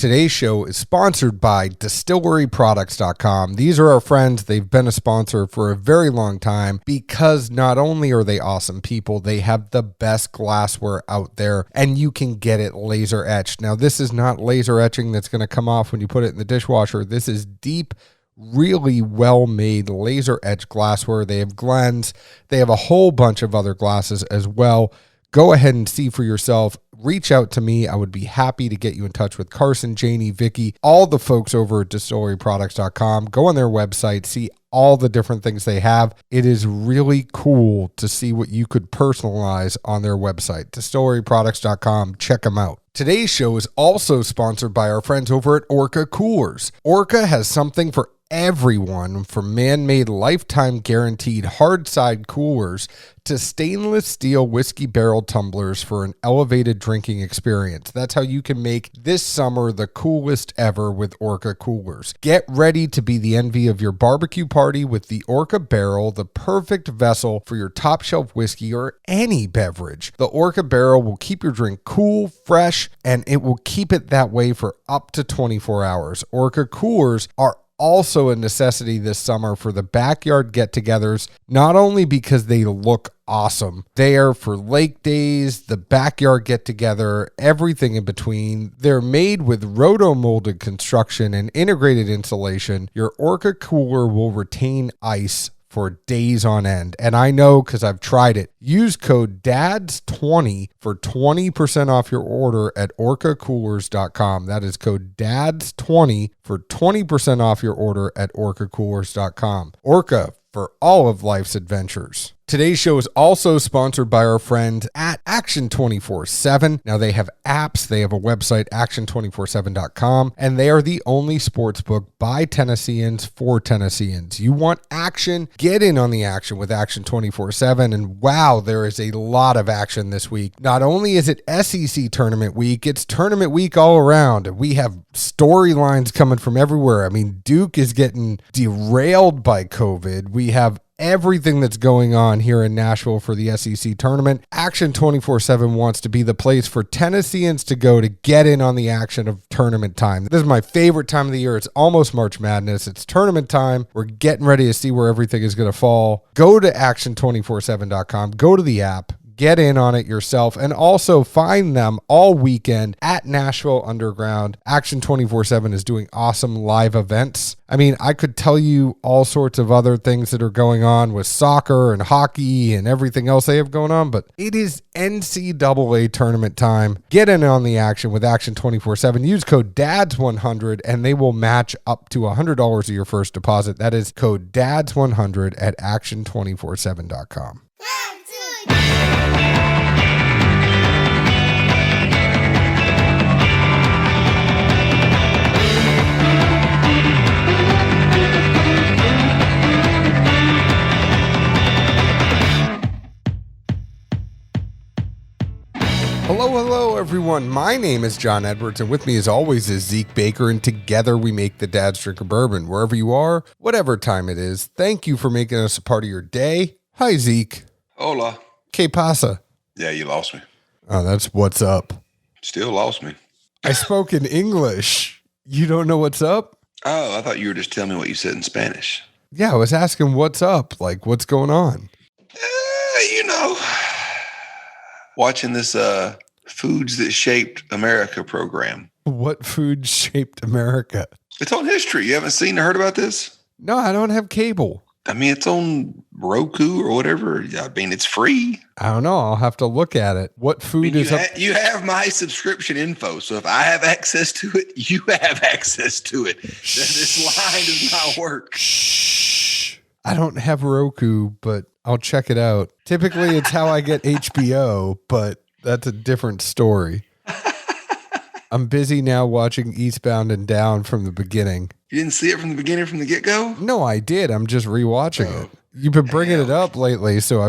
Today's show is sponsored by distilleryproducts.com. These are our friends. They've been a sponsor for a very long time because not only are they awesome people, they have the best glassware out there and you can get it laser etched. Now, this is not laser etching that's going to come off when you put it in the dishwasher. This is deep, really well-made laser etched glassware. They have Glens. They have a whole bunch of other glasses as well. Go ahead and see for yourself. Reach out to me. I would be happy to get you in touch with Carson, Janie, Vicky, all the folks over at distilleryproducts.com. Go on their website, see all the different things they have. It is really cool to see what you could personalize on their website, distilleryproducts.com. Check them out. Today's show is also sponsored by our friends over at Orca Coolers. Orca has something for everyone, from man-made lifetime guaranteed hard side coolers to stainless steel whiskey barrel tumblers for an elevated drinking experience. That's how you can make this summer the coolest ever with Orca Coolers. Get ready to be the envy of your barbecue party with the Orca Barrel, the perfect vessel for your top shelf whiskey or any beverage. The Orca Barrel will keep your drink cool, fresh, and it will keep it that way for up to 24 hours. Orca Coolers are also a necessity this summer for the backyard get-togethers, not only because they look awesome. They are for lake days, the backyard get-together, everything in between. They're made with roto-molded construction and integrated insulation. Your Orca cooler will retain ice for days on end. And I know because I've tried it. Use code DADS20 for 20% off your order at orcacoolers.com. That is code DADS20 for 20% off your order at orcacoolers.com. Orca, for all of life's adventures. Today's show is also sponsored by our friends at Action 24/7. Now, they have apps. They have a website, action247.com, and they are the only sports book by Tennesseans for Tennesseans. You want action? Get in on the action with Action 24/7, and wow, there is a lot of action this week. Not only is it SEC tournament week, it's tournament week all around. We have storylines coming from everywhere. I mean, Duke is getting derailed by COVID. We have everything that's going on here in Nashville for the SEC tournament. Action 24/7 wants to be the place for Tennesseans to go to get in on the action of tournament time. This is my favorite time of the year. It's almost March Madness. It's tournament time. We're getting ready to see where everything is going to fall. Go to action247.com. Go to the app. Get in on it yourself, and also find them all weekend at Nashville Underground. Action 24/7 is doing awesome live events. I mean, I could tell you all sorts of other things that are going on with soccer and hockey and everything else they have going on, but it is NCAA tournament time. Get in on the action with Action 24/7. Use code DADS100 and they will match up to $100 of your first deposit. That is code DADS100 at action247.com. Hello, everyone. My name is John Edwards, and with me, as always, is Zeke Baker, and together we make the Dad's Drink of Bourbon. Wherever you are, whatever time it is, thank you for making us a part of your day. Hi, Zeke. Hola. Que pasa? Yeah, you lost me. Oh, that's what's up. Still lost me. I spoke in English. You don't know what's up? Oh, I thought you were just telling me what you said in Spanish. Yeah, I was asking what's up, like what's going on. Watching this Foods That Shaped America program. What food shaped America? It's on history. You haven't seen or heard about this? No, I don't have cable. I mean, it's on Roku or whatever. I mean, it's free. I don't know. I'll have to look at it. What food is up? You have my subscription info. So if I have access to it, you have access to it. This line does not work. Shh. I don't have Roku, but I'll check it out. Typically, it's how I get HBO, but that's a different story. I'm busy now watching Eastbound and Down from the beginning. You didn't see it from the beginning, from the get-go? No, I did. I'm just rewatching it. You've been bringing it up lately, so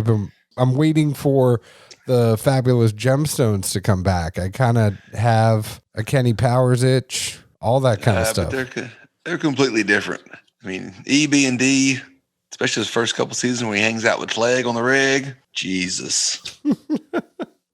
I'm waiting for the Fabulous Gemstones to come back. I kind of have a Kenny Powers itch, all that kind of stuff. But they're completely different. I mean, EB&D, especially his first couple seasons where he hangs out with Clegg on the rig. Jesus.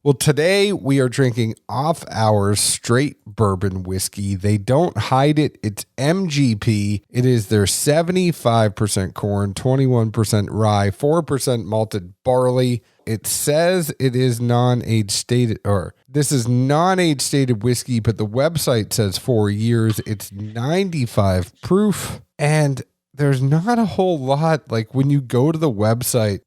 Well, today we are drinking Off Hours straight bourbon whiskey. They don't hide it. It's MGP. It is their 75% corn, 21% rye, 4% malted barley. It says it is non-age stated, or this is non-age stated whiskey, but the website says 4 years. It's 95 proof, and there's not a whole lot. Like when you go to the website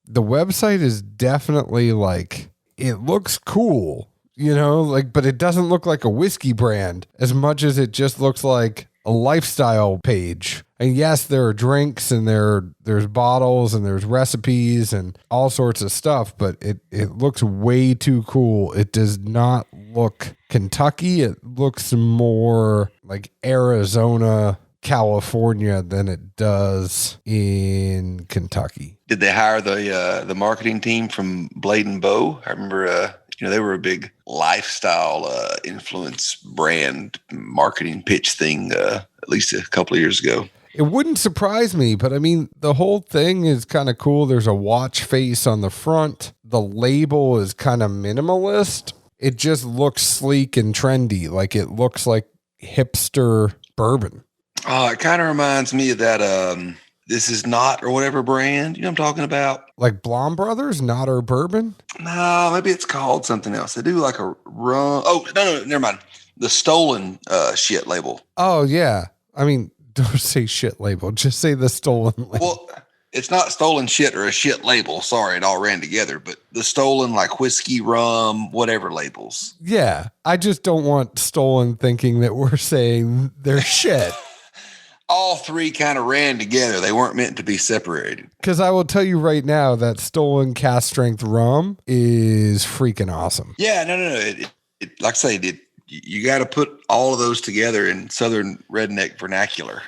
is definitely like, it looks cool, you know, like, but it doesn't look like a whiskey brand as much as it just looks like a lifestyle page. And yes, there are drinks and there's bottles and there's recipes and all sorts of stuff, but it looks way too cool. It does not look Kentucky. It looks more like Arizona, California than it does in Kentucky. Did they hire the marketing team from Blade and Bow? I remember, they were a big lifestyle influence brand marketing pitch thing at least a couple of years ago. It wouldn't surprise me, but I mean, the whole thing is kind of cool. There's a watch face on the front. The label is kind of minimalist. It just looks sleek and trendy. Like it looks like hipster bourbon. Oh, it kind of reminds me of that This Is Not or whatever brand. You know what I'm talking about? Like Blom Brothers, Not Our Bourbon? No, maybe it's called something else. They do like a rum. Oh, no, never mind. The Stolen shit label. Oh, yeah. I mean, don't say shit label. Just say the Stolen label. Well, it's not Stolen shit or a shit label. Sorry, it all ran together. But the Stolen, like whiskey, rum, whatever labels. Yeah. I just don't want Stolen thinking that we're saying they're shit. All three kind of ran together. They weren't meant to be separated. Because I will tell you right now that Stolen cast strength rum is freaking awesome. Yeah, no. It like I say, you got to put all of those together in Southern redneck vernacular.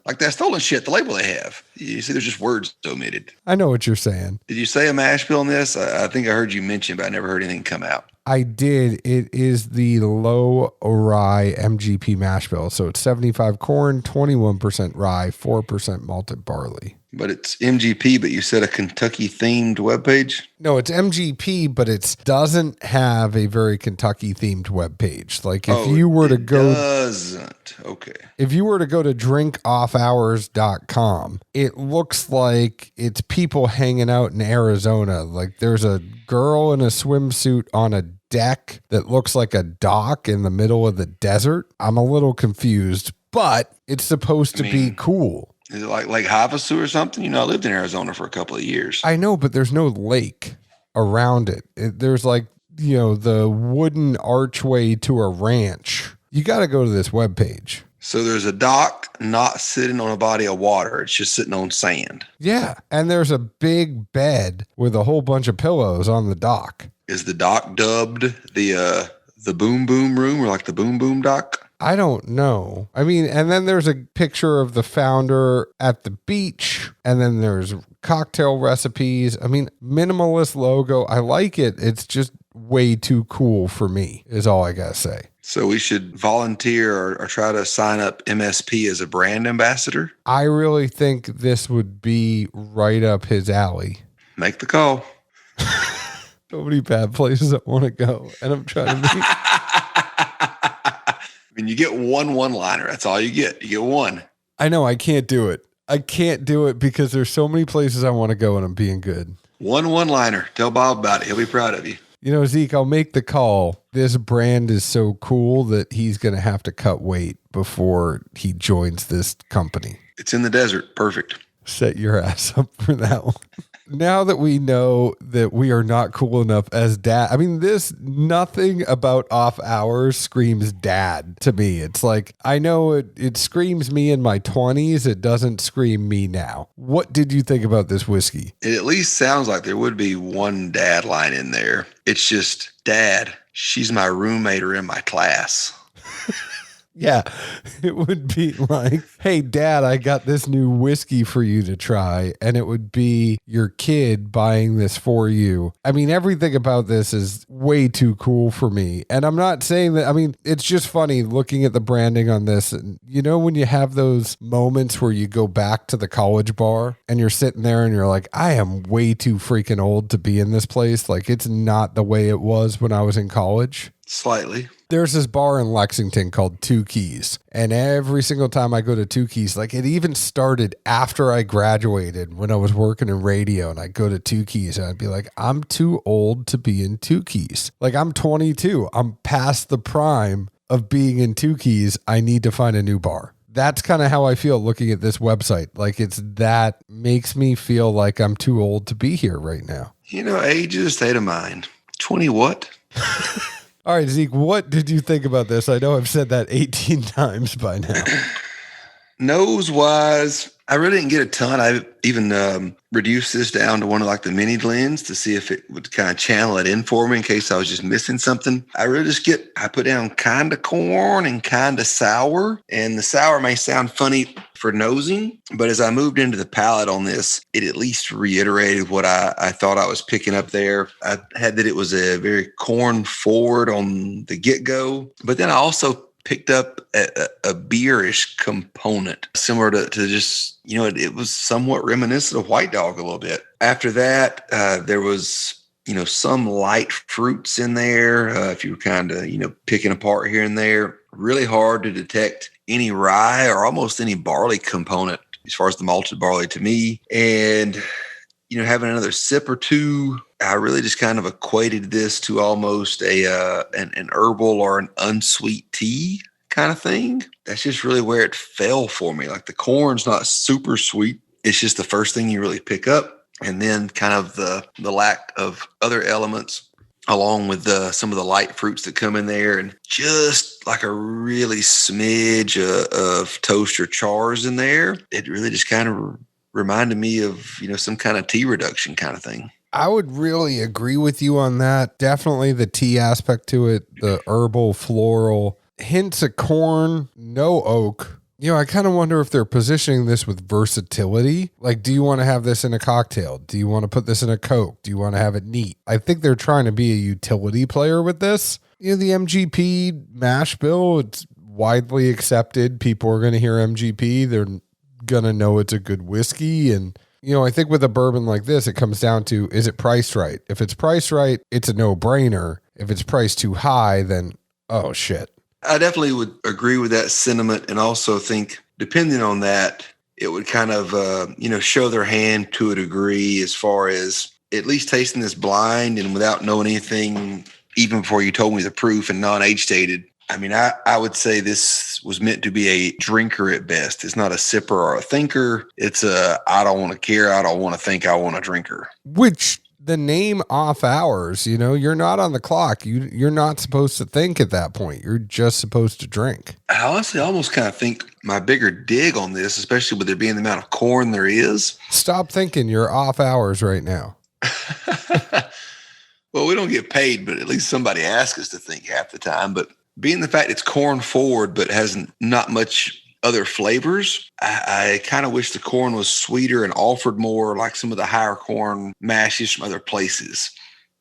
Like that Stolen shit, the label they have. You see, there's just words omitted. I know what you're saying. Did you say a mash bill in this? I think I heard you mention, but I never heard anything come out. I did. It is the low rye MGP mash bill. So it's 75 corn, 21% rye, 4% malted barley. But it's MGP, but you said a Kentucky themed webpage? No, it's MGP, but it doesn't have a very Kentucky themed webpage. Like if you were to go, doesn't. Okay. If you were to go to drinkoffours.com, it looks like it's people hanging out in Arizona. Like there's a girl in a swimsuit on a deck that looks like a dock in the middle of the desert. I'm a little confused, but it's supposed to be cool. Is it like Lake Havasu or something? You know, I lived in Arizona for a couple of years. I know, but there's no lake around it. There's like, the wooden archway to a ranch. You got to go to this webpage. So there's a dock not sitting on a body of water. It's just sitting on sand. Yeah. And there's a big bed with a whole bunch of pillows on the dock. Is the dock dubbed the boom boom room or like the boom boom dock? I don't know. I mean, and then there's a picture of the founder at the beach, and then there's cocktail recipes. I mean, minimalist logo. I like it. It's just way too cool for me, is all I got to say. So we should volunteer or try to sign up MSP as a brand ambassador? I really think this would be right up his alley. Make the call. So many bad places I want to go, and I'm trying to make... I mean, you get one-liner. That's all you get. You get one. I know. I can't do it. I can't do it because there's so many places I want to go, and I'm being good. One-liner. Tell Bob about it. He'll be proud of you. Zeke, I'll make the call. This brand is so cool that he's going to have to cut weight before he joins this company. It's in the desert. Perfect. Set your ass up for that one. Now that we know that we are not cool enough as dad, I mean, nothing about Off Hours screams dad to me. It's like, I know it screams me in my 20s. It doesn't scream me now. What did you think about this whiskey? It at least sounds like there would be one dad line in there. It's just, Dad, she's my roommate or in my class. Yeah, it would be like, hey, Dad, I got this new whiskey for you to try. And it would be your kid buying this for you. I mean, everything about this is way too cool for me. And I'm not saying that, I mean, it's just funny looking at the branding on this. And you know, when you have those moments where you go back to the college bar and you're sitting there and you're like, I am way too freaking old to be in this place. Like, it's not the way it was when I was in college. Slightly. There's this bar in Lexington called Two Keys. And every single time I go to Two Keys, like it even started after I graduated when I was working in radio, and I'd go to Two Keys and I'd be like, I'm too old to be in Two Keys. Like, I'm 22. I'm past the prime of being in Two Keys. I need to find a new bar. That's kind of how I feel looking at this website. Like, it's that makes me feel like I'm too old to be here right now. You know, age is a state of mind. 20 what? All right, Zeke, what did you think about this? I know I've said that 18 times by now. Nose-wise, I really didn't get a ton. I even reduced this down to one of like the mini blends to see if it would kind of channel it in for me in case I was just missing something. I put down kind of corn and kind of sour. And the sour may sound funny for nosing, but as I moved into the palate on this, it at least reiterated what I thought I was picking up there. I had that it was a very corn forward on the get-go, but then I also picked up a beerish component, similar to just, you know, it was somewhat reminiscent of White Dog a little bit. After that, there was, you know, some light fruits in there. If you were kind of, you know, picking apart here and there, really hard to detect any rye or almost any barley component as far as the malted barley to me. And, you know, having another sip or two, I really just kind of equated this to almost an herbal or an unsweet tea kind of thing. That's just really where it fell for me. Like, the corn's not super sweet. It's just the first thing you really pick up. And then kind of the lack of other elements along with some of the light fruits that come in there, and just like a really smidge of toast or chars in there. It really just kind of reminded me of, you know, some kind of tea reduction kind of thing. I would really agree with you on that. Definitely the tea aspect to it, the herbal, floral, hints of corn, no oak. You know, I kind of wonder if they're positioning this with versatility. Like, do you want to have this in a cocktail? Do you want to put this in a Coke? Do you want to have it neat? I think they're trying to be a utility player with this. You know, the MGP mash bill, it's widely accepted. People are going to hear MGP. They're going to know it's a good whiskey. And, you know, I think with a bourbon like this, it comes down to, is it priced right? If it's priced right, it's a no-brainer. If it's priced too high, then, oh, shit. I definitely would agree with that sentiment, and also think, depending on that, it would kind of, you know, show their hand to a degree as far as at least tasting this blind and without knowing anything, even before you told me the proof and non-age stated. I mean, I would say this was meant to be a drinker at best. It's not a sipper or a thinker. It's I don't want to care. I don't want to think. I want a drinker. Which the name off hours, you know, you're not on the clock. You're not supposed to think at that point. You're just supposed to drink. I honestly almost kind of think my bigger dig on this, especially with there being the amount of corn there is. Stop thinking you're off hours right now. Well, we don't get paid, but at least somebody asks us to think half the time. But being the fact it's corn forward, but has not much other flavors, I kind of wish the corn was sweeter and offered more like some of the higher corn mashes from other places,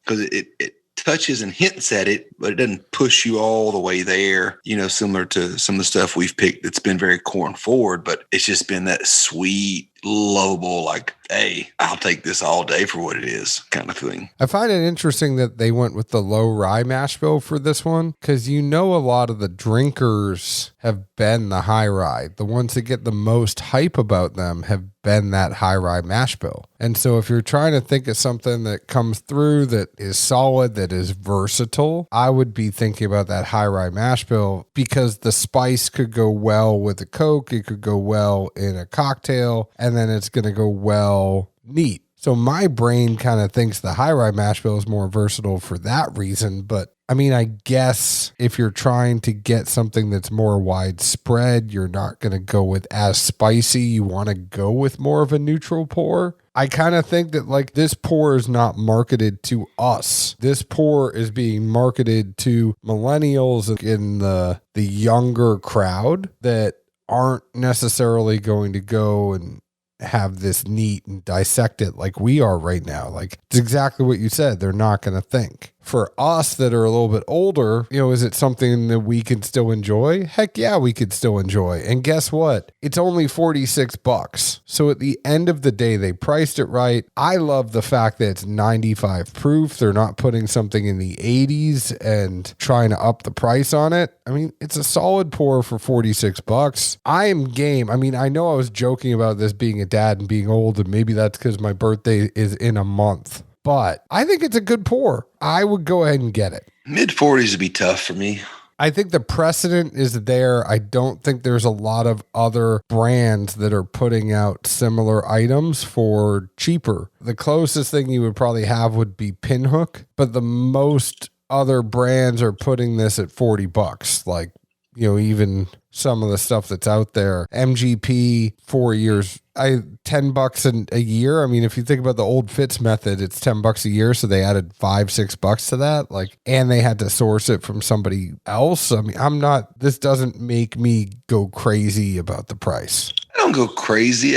because it touches and hints at it, but it doesn't push you all the way there, you know, similar to some of the stuff we've picked that's been very corn forward, but it's just been that sweet, lovable, like, hey, I'll take this all day for what it is kind of thing. I find it interesting that they went with the low rye mash bill for this one, because you know a lot of the drinkers have been the high rye. The ones that get the most hype about them have been that high rye mash bill. And so if you're trying to think of something that comes through that is solid, that is versatile, I would be thinking about that high rye mash bill, because the spice could go well with a Coke, it could go well in a cocktail, and then it's going to go well neat. So my brain kind of thinks the high rye mash bill is more versatile for that reason. But I mean, I guess if you're trying to get something that's more widespread, you're not going to go with as spicy. You want to go with more of a neutral pour. I kind of think that like this pour is not marketed to us. This pour is being marketed to millennials in the younger crowd that aren't necessarily going to go and have this neat and dissect it like we are right now. Like it's exactly what you said. They're not going to think. For us that are a little bit older, is it something that we can still enjoy? Heck yeah, we could still enjoy. And guess what? It's only $46. So at the end of the day, they priced it right. I love the fact that it's 95 proof. They're not putting something in the 80s and trying to up the price on it. I mean, it's a solid pour for $46. I am game. I mean, I know I was joking about this being a dad and being old, and maybe that's because my birthday is in a month. But I think it's a good pour. I would go ahead and get it. Mid-40s would be tough for me. I think the precedent is there. I don't think there's a lot of other brands that are putting out similar items for cheaper. The closest thing you would probably have would be Pinhook, but the most other brands are putting this at $40. Like, even some of the stuff that's out there, MGP 4 years, $10 a year. I mean, if you think about the old Fitz method, it's $10 a year. So they added $5-6 to that. Like, and they had to source it from somebody else. I mean, this doesn't make me go crazy about the price. I don't go crazy.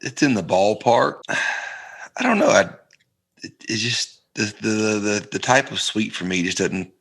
It's in the ballpark. I don't know. It's just the type of sweet for me just doesn't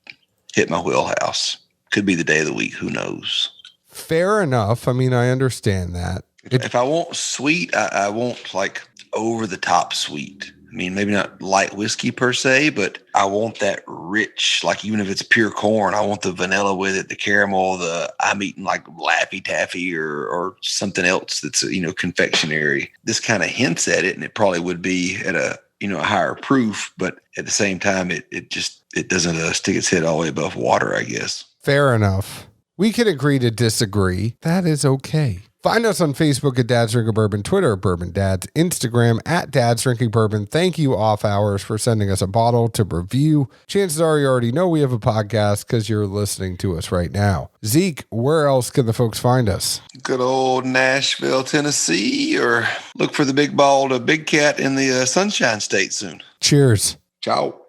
hit my wheelhouse. Could be the day of the week. Who knows? Fair enough. I mean, I understand that. If I want sweet, I want like over the top sweet. I mean, maybe not light whiskey per se, but I want that rich, like even if it's pure corn, I want the vanilla with it, the caramel, I'm eating like Laffy Taffy or something else that's, confectionery. This kind of hints at it, and it probably would be at a higher proof, but at the same time, it doesn't stick its head all the way above water, I guess. Fair enough. We can agree to disagree. That is okay. Find us on Facebook at Dad's Drinking Bourbon, Twitter at Bourbon Dads, Instagram at Dad's Drinking Bourbon. Thank you, Off Hours, for sending us a bottle to review. Chances are you already know we have a podcast because you're listening to us right now. Zeke, where else can the folks find us? Good old Nashville, Tennessee, or look for the big bald big cat in the Sunshine State soon. Cheers. Ciao.